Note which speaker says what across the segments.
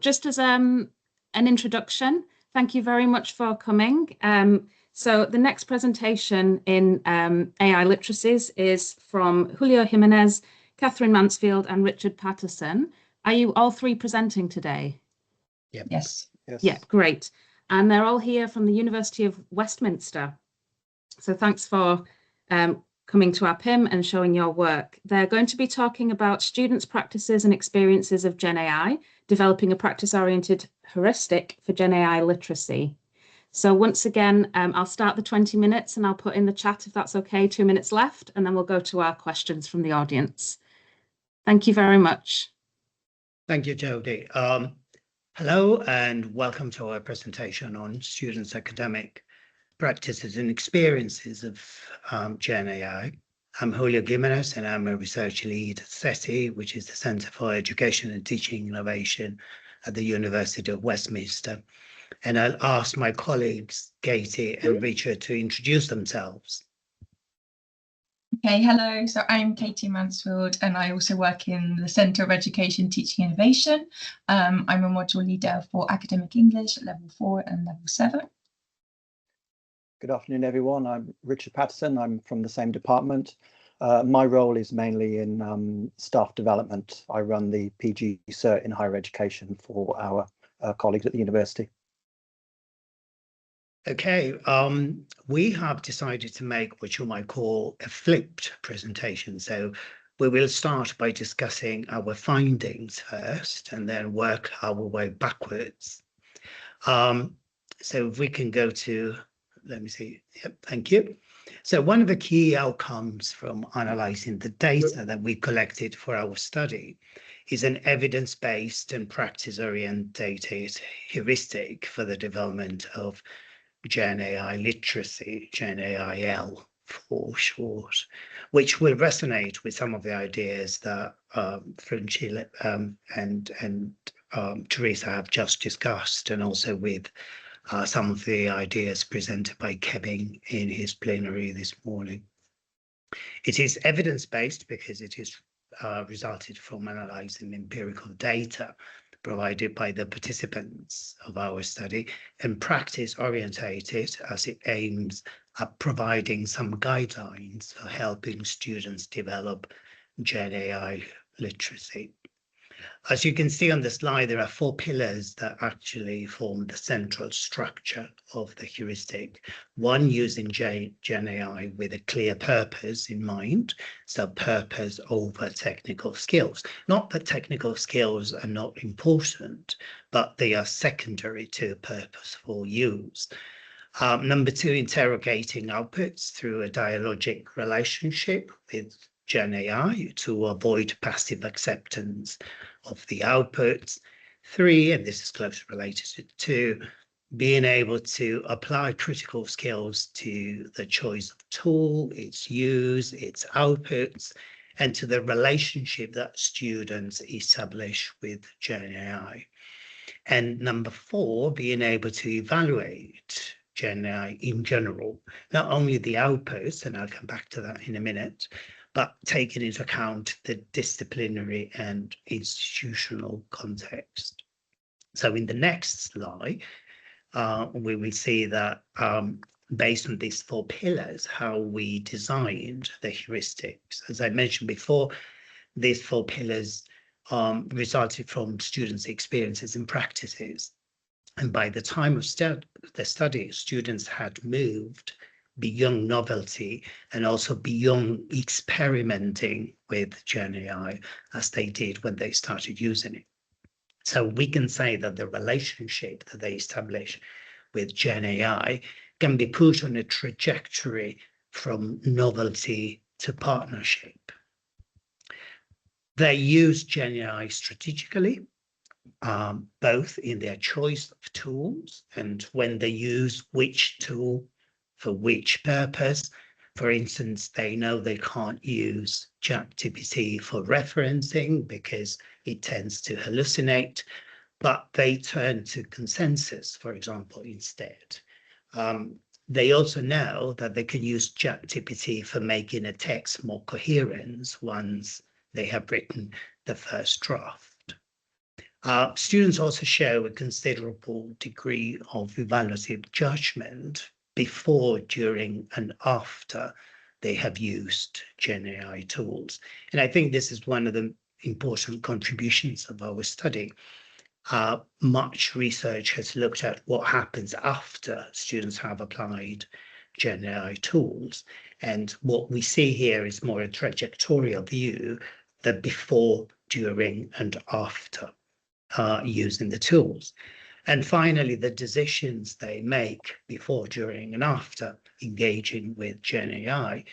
Speaker 1: just as an introduction, thank you very much for coming. So the next presentation in AI literacies is from Julio Gimenez, Katherine Mansfield, and Richard Paterson. Are you all three presenting today?
Speaker 2: Yep.
Speaker 3: Yes.
Speaker 1: Yeah, great. And they're all here from the University of Westminster. So thanks for coming to our PIM and showing your work. They're going to be talking about students' practices and experiences of GenAI, developing a practice-oriented heuristic for GenAI literacy. So once again, I'll start the 20 minutes and I'll put in the chat if that's okay, 2 minutes left, and then we'll go to our questions from the audience. Thank you very much.
Speaker 2: Thank you, Jodie. Hello and welcome to our presentation on students' academic practices and experiences of GenAI. I'm Julio Gimenez and I'm a research lead at CETI, which is the Centre for Education and Teaching Innovation at the University of Westminster. And I'll ask my colleagues, Katie and Richard, to introduce themselves.
Speaker 3: Okay, hello. So I'm Katie Mansfield and I also work in the Centre of Education, Teaching Innovation. I'm a module leader for academic English at level 4 and level 7.
Speaker 4: Good afternoon, everyone. I'm Richard Paterson. I'm from the same department. My role is mainly in staff development. I run the PG Cert in higher education for our colleagues at the university.
Speaker 2: Okay, we have decided to make what you might call a flipped presentation. So we will start by discussing our findings first and then work our way backwards. So if we can go to, let me see. Yep, thank you. So one of the key outcomes from analysing the data that we collected for our study is an evidence-based and practice-oriented heuristic for the development of GenAI literacy, GenAIL for short, which will resonate with some of the ideas that Franchila and Teresa have just discussed, and also with some of the ideas presented by Kevin in his plenary this morning. It is evidence-based because it is resulted from analysing empirical data provided by the participants of our study, and practice-orientated as it aims at providing some guidelines for helping students develop GenAI literacy. As you can see on the slide, there are 4 pillars that actually form the central structure of the heuristic. One, using GenAI with a clear purpose in mind, so purpose over technical skills. Not that technical skills are not important, but they are secondary to purposeful use. Number 2, interrogating outputs through a dialogic relationship with GenAI to avoid passive acceptance of the outputs. 3, and this is closely related to 2, being able to apply critical skills to the choice of tool, its use, its outputs, and to the relationship that students establish with GenAI. And number 4, being able to evaluate GenAI in general, not only the outputs, and I'll come back to that in a minute, but taking into account the disciplinary and institutional context. So in the next slide, we will see that based on these 4 pillars, how we designed the heuristics. As I mentioned before, these 4 pillars resulted from students' experiences and practices. And by the time of the study, students had moved beyond novelty and also beyond experimenting with GenAI as they did when they started using it. So we can say that the relationship that they establish with GenAI can be put on a trajectory from novelty to partnership. They use GenAI strategically, both in their choice of tools and when they use which tool for which purpose. For instance, they know they can't use ChatGPT for referencing because it tends to hallucinate, but they turn to consensus, for example, instead. They also know that they can use ChatGPT for making a text more coherent once they have written the first draft. Students also show a considerable degree of evaluative judgment before, during, and after they have used GenAI tools. And I think this is one of the important contributions of our study. Much research has looked at what happens after students have applied GenAI tools. And what we see here is more a trajectorial view, the before, during, and after using the tools. And finally, the decisions they make before, during, and after engaging with GenAI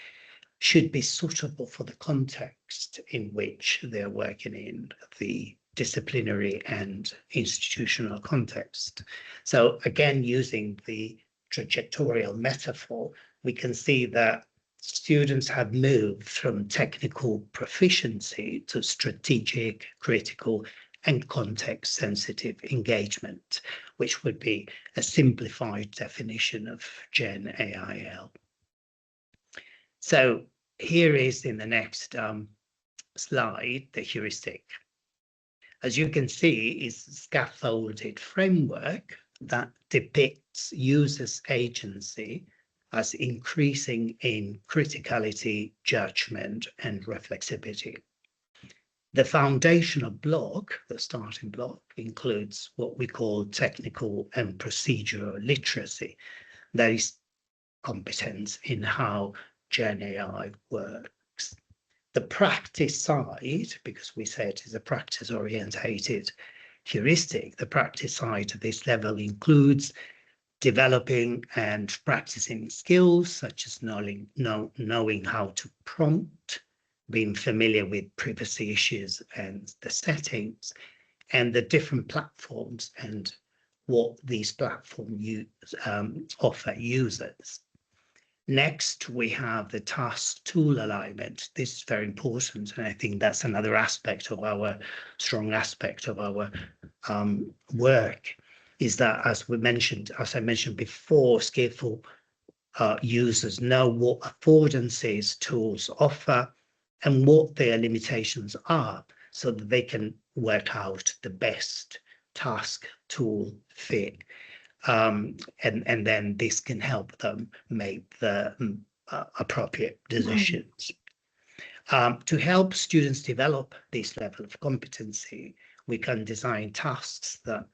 Speaker 2: should be suitable for the context in which they're working in, the disciplinary and institutional context. So again, using the trajectorial metaphor, we can see that students have moved from technical proficiency to strategic, critical, and context-sensitive engagement, which would be a simplified definition of GenAI. So here is, in the next slide, the heuristic. As you can see, is a scaffolded framework that depicts users' agency as increasing in criticality, judgment, and reflexivity. The foundational block, the starting block, includes what we call technical and procedural literacy. That is competence in how GenAI works. The practice side, because we say it is a practice-orientated heuristic, the practice side of this level includes developing and practicing skills such as knowing how to prompt, being familiar with privacy issues and the settings, and the different platforms and what these platforms offer users. Next, we have the task tool alignment. This is very important, and I think that's another aspect of our strong aspect of our work, is that as I mentioned before, skillful users know what affordances tools offer and what their limitations are, so that they can work out the best task tool fit. And then this can help them make the appropriate decisions. To help students develop this level of competency, we can design tasks that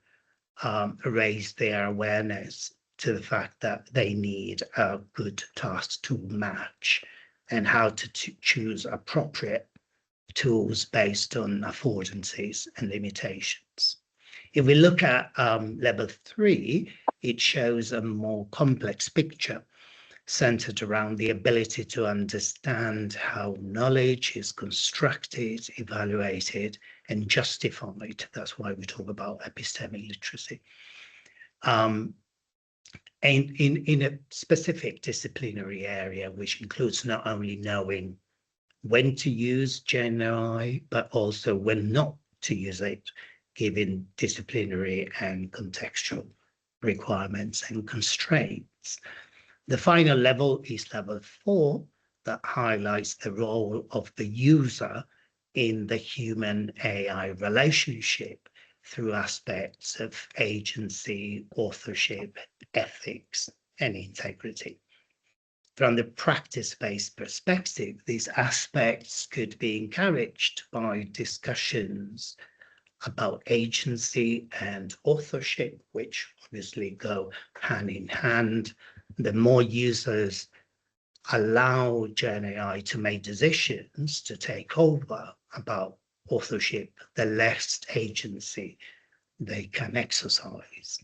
Speaker 2: raise their awareness to the fact that they need a good task tool match and how to choose appropriate tools based on affordances and limitations. If we look at level 3, it shows a more complex picture centered around the ability to understand how knowledge is constructed, evaluated, and justified. That's why we talk about epistemic literacy. And in a specific disciplinary area, which includes not only knowing when to use GenAI, but also when not to use it, given disciplinary and contextual requirements and constraints. The final level is level 4, that highlights the role of the user in the human-AI relationship through aspects of agency, authorship, ethics, and integrity. From the practice-based perspective, these aspects could be encouraged by discussions about agency and authorship, which obviously go hand in hand. The more users allow GenAI to make decisions to take over about authorship, the less agency they can exercise.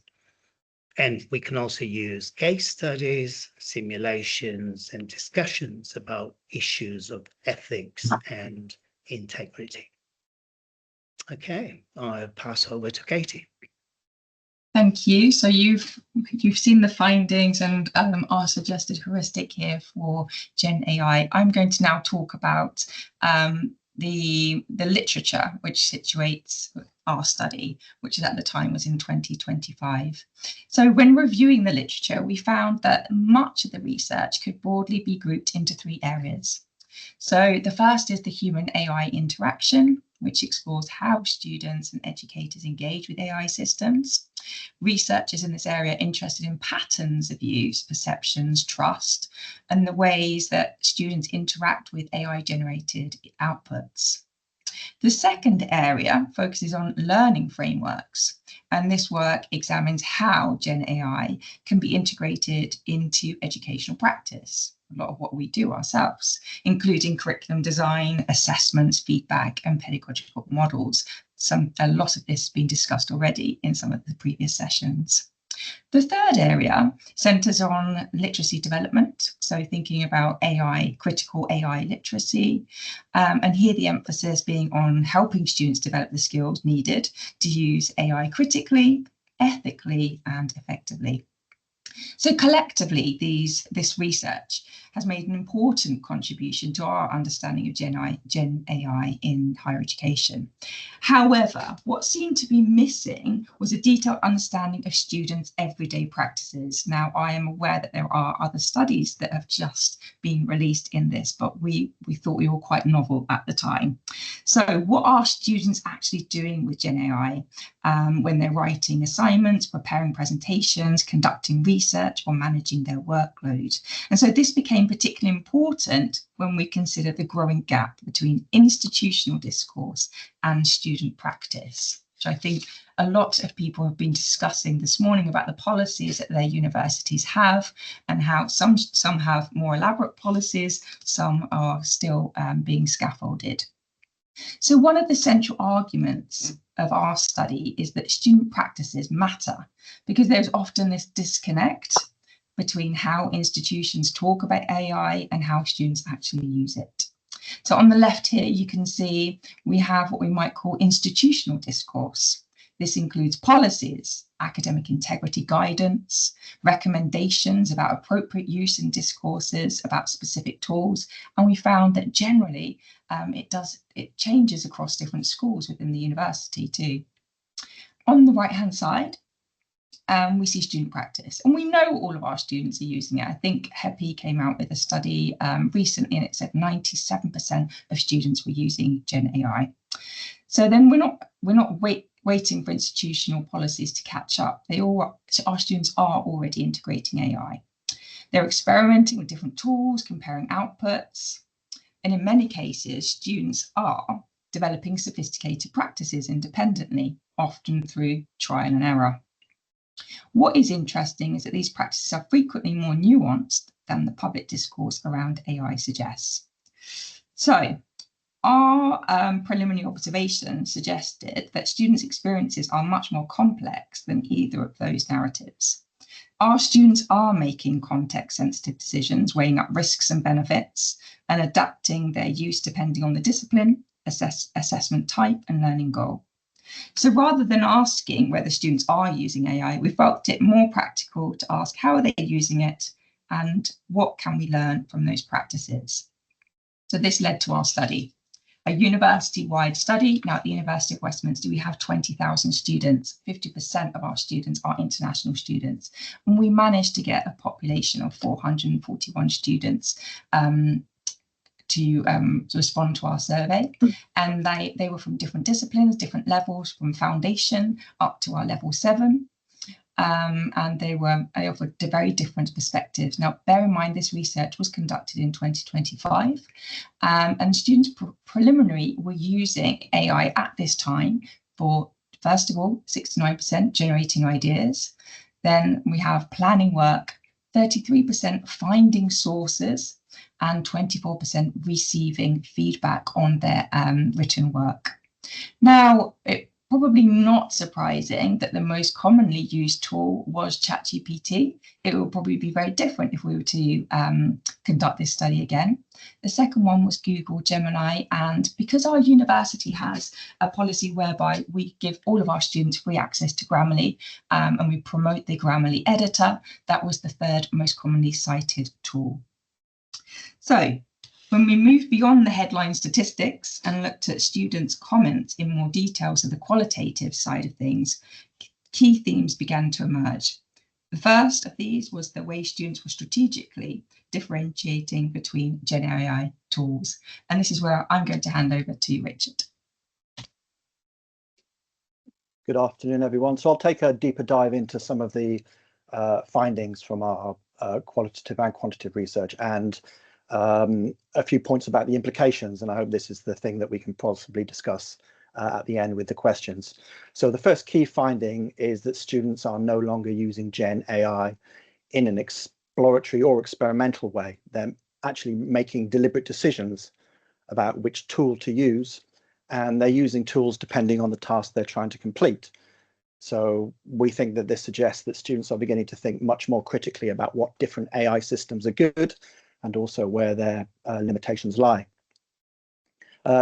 Speaker 2: And we can also use case studies, simulations, and discussions about issues of ethics and integrity. Okay, I'll pass over to Katie.
Speaker 3: Thank you. So you've seen the findings and our suggested heuristic here for GenAI. I'm going to now talk about the literature which situates our study, which at the time was in 2025. So when reviewing the literature, we found that much of the research could broadly be grouped into 3 areas. So the first is the human-AI interaction, which explores how students and educators engage with AI systems. Researchers in this area are interested in patterns of use, perceptions, trust, and the ways that students interact with AI-generated outputs. The second area focuses on learning frameworks, and this work examines how GenAI can be integrated into educational practice, a lot of what we do ourselves, including curriculum design, assessments, feedback, and pedagogical models. A lot of this has been discussed already in some of the previous sessions. The third area centres on literacy development, so thinking about AI, critical AI literacy, and here the emphasis being on helping students develop the skills needed to use AI critically, ethically, and effectively. So collectively, this research has made an important contribution to our understanding of GenAI in higher education. However, what seemed to be missing was a detailed understanding of students' everyday practices. Now, I am aware that there are other studies that have just been released in this, but we thought we were quite novel at the time. So what are students actually doing with GenAI when they're writing assignments, preparing presentations, conducting research, or managing their workload? And so this became particularly important when we consider the growing gap between institutional discourse and student practice, which I think a lot of people have been discussing this morning about the policies that their universities have and how some have more elaborate policies, some are still being scaffolded. So one of the central arguments of our study is that student practices matter because there's often this disconnect between how institutions talk about AI and how students actually use it. So on the left here, you can see we have what we might call institutional discourse. This includes policies, academic integrity guidance, recommendations about appropriate use in discourses, about specific tools, and we found that generally it changes across different schools within the university too. On the right-hand side, we see student practice, and we know all of our students are using it. I think HEPI came out with a study recently, and it said 97% of students were using GenAI. So then we're not waiting for institutional policies to catch up. Our students are already integrating AI. They're experimenting with different tools, comparing outputs, and in many cases, students are developing sophisticated practices independently, often through trial and error. What is interesting is that these practices are frequently more nuanced than the public discourse around AI suggests. So our preliminary observation suggested that students' experiences are much more complex than either of those narratives. Our students are making context-sensitive decisions, weighing up risks and benefits, and adapting their use depending on the discipline, assessment type, and learning goal. So rather than asking whether students are using AI, we felt it more practical to ask how are they using it and what can we learn from those practices. So this led to our study, a university-wide study. Now at the University of Westminster, we have 20,000 students. 50% of our students are international students. And we managed to get a population of 441 students to respond to our survey, and they were from different disciplines, different levels, from foundation up to our level 7, and they offered very different perspectives. Now, bear in mind this research was conducted in 2025, and students preliminary were using AI at this time for, first of all, 69% generating ideas. Then we have planning work, 33% finding sources, and 24% receiving feedback on their written work. Now, it's probably not surprising that the most commonly used tool was ChatGPT. It will probably be very different if we were to conduct this study again. The second one was Google Gemini, and because our university has a policy whereby we give all of our students free access to Grammarly and we promote the Grammarly editor, that was the third most commonly cited tool. So when we moved beyond the headline statistics and looked at students' comments in more detail to the qualitative side of things, key themes began to emerge. The first of these was the way students were strategically differentiating between GenAI tools. And this is where I'm going to hand over to Richard.
Speaker 4: Good afternoon, everyone. So I'll take a deeper dive into some of the findings from our qualitative and quantitative research, and a few points about the implications. And I hope this is the thing that we can possibly discuss at the end with the questions. So the first key finding is that students are no longer using GenAI in an exploratory or experimental way. They're actually making deliberate decisions about which tool to use, and they're using tools depending on the task they're trying to complete. So we think that this suggests that students are beginning to think much more critically about what different AI systems are good and also where their limitations lie.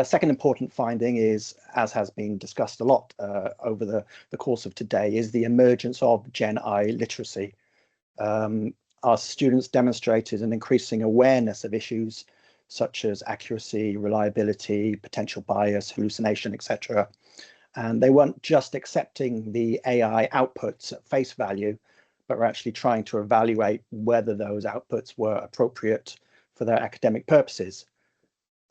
Speaker 4: Second important finding is, as has been discussed a lot over the course of today, is the emergence of GenAI literacy. Our students demonstrated an increasing awareness of issues such as accuracy, reliability, potential bias, hallucination, etc. And they weren't just accepting the AI outputs at face value, but were actually trying to evaluate whether those outputs were appropriate for their academic purposes.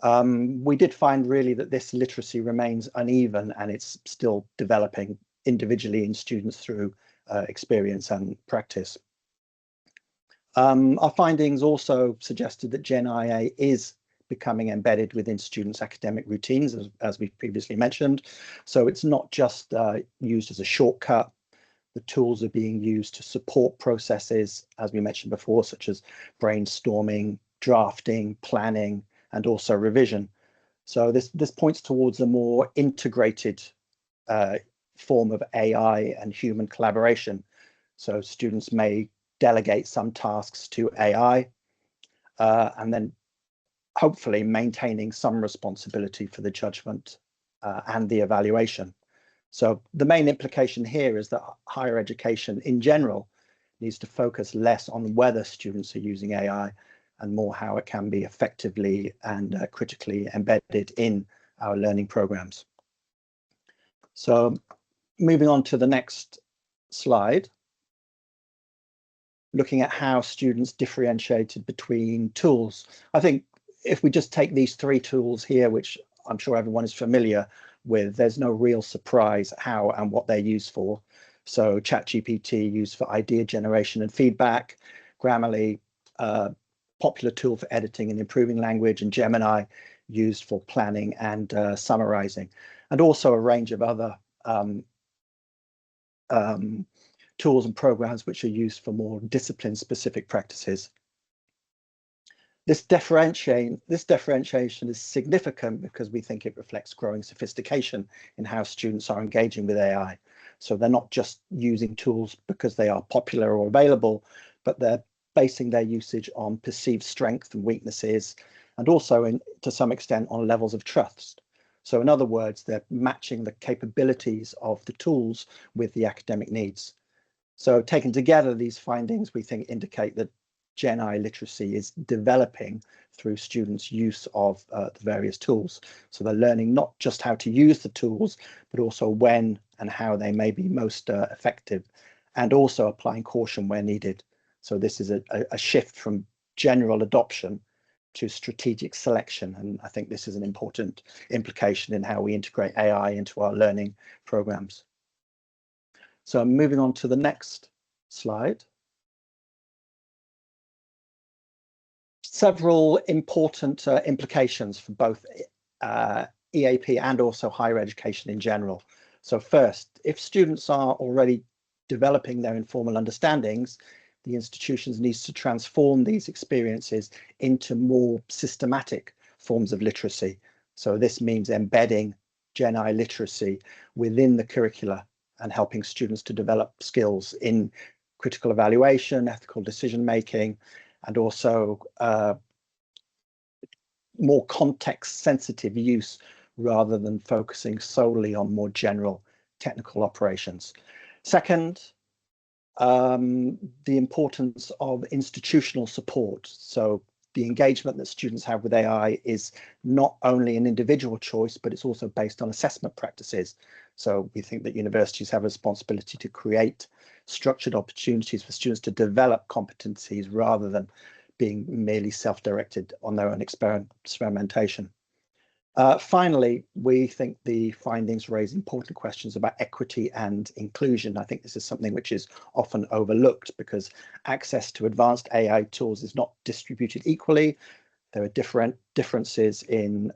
Speaker 4: We did find really that this literacy remains uneven, and it's still developing individually in students through experience and practice. Our findings also suggested that GenAI is becoming embedded within students' academic routines, as we previously mentioned. So it's not just used as a shortcut. The tools are being used to support processes, as we mentioned before, such as brainstorming, drafting, planning, and also revision. So this points towards a more integrated form of AI and human collaboration. So students may delegate some tasks to AI, and then hopefully maintaining some responsibility for the judgment and the evaluation. So the main implication here is that higher education in general needs to focus less on whether students are using AI and more how it can be effectively and critically embedded in our learning programs. So moving on to the next slide, looking at how students differentiated between tools. I think if we just take these three tools here, which I'm sure everyone is familiar with, there's no real surprise how and what they're used for. So ChatGPT used for idea generation and feedback, Grammarly, popular tool for editing and improving language, and Gemini used for planning and summarizing, and also a range of other tools and programs which are used for more discipline-specific practices. This differentiation is significant because we think it reflects growing sophistication in how students are engaging with AI. So they're not just using tools because they are popular or available, but they're basing their usage on perceived strengths and weaknesses, and also to some extent on levels of trust. So in other words, they're matching the capabilities of the tools with the academic needs. So taken together, these findings, we think, indicate that GenAI literacy is developing through students' use of the various tools. So they're learning not just how to use the tools, but also when and how they may be most effective, and also applying caution where needed. So this is a shift from general adoption to strategic selection. And I think this is an important implication in how we integrate AI into our learning programs. So I'm moving on to the next slide. Several important implications for both EAP and also higher education in general. So first, if students are already developing their informal understandings, the institutions needs to transform these experiences into more systematic forms of literacy. So this means embedding GenAI literacy within the curricula and helping students to develop skills in critical evaluation, ethical decision making, and also more context sensitive use rather than focusing solely on more general technical operations. Second, the importance of institutional support. So the engagement that students have with AI is not only an individual choice, but it's also based on assessment practices. So we think that universities have a responsibility to create structured opportunities for students to develop competencies rather than being merely self-directed on their own experimentation. Finally, we think the findings raise important questions about equity and inclusion. I think this is something which is often overlooked because access to advanced AI tools is not distributed equally. There are differences in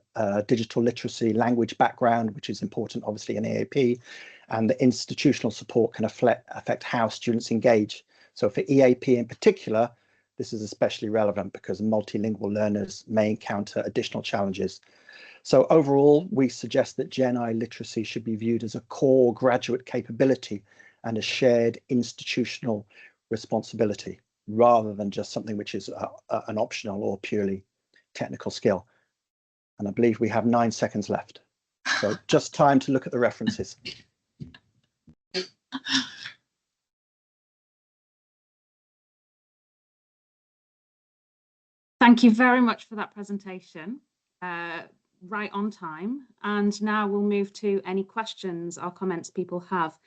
Speaker 4: digital literacy, language background, which is important, obviously, in EAP, and the institutional support can affect how students engage. So for EAP in particular, this is especially relevant because multilingual learners may encounter additional challenges. So overall, we suggest that GenAI literacy should be viewed as a core graduate capability and a shared institutional responsibility, rather than just something which is an optional or purely technical skill. And I believe we have 9 seconds left. So just time to look at the references.
Speaker 1: Thank you very much for that presentation. Right on time. And now we'll move to any questions or comments people have.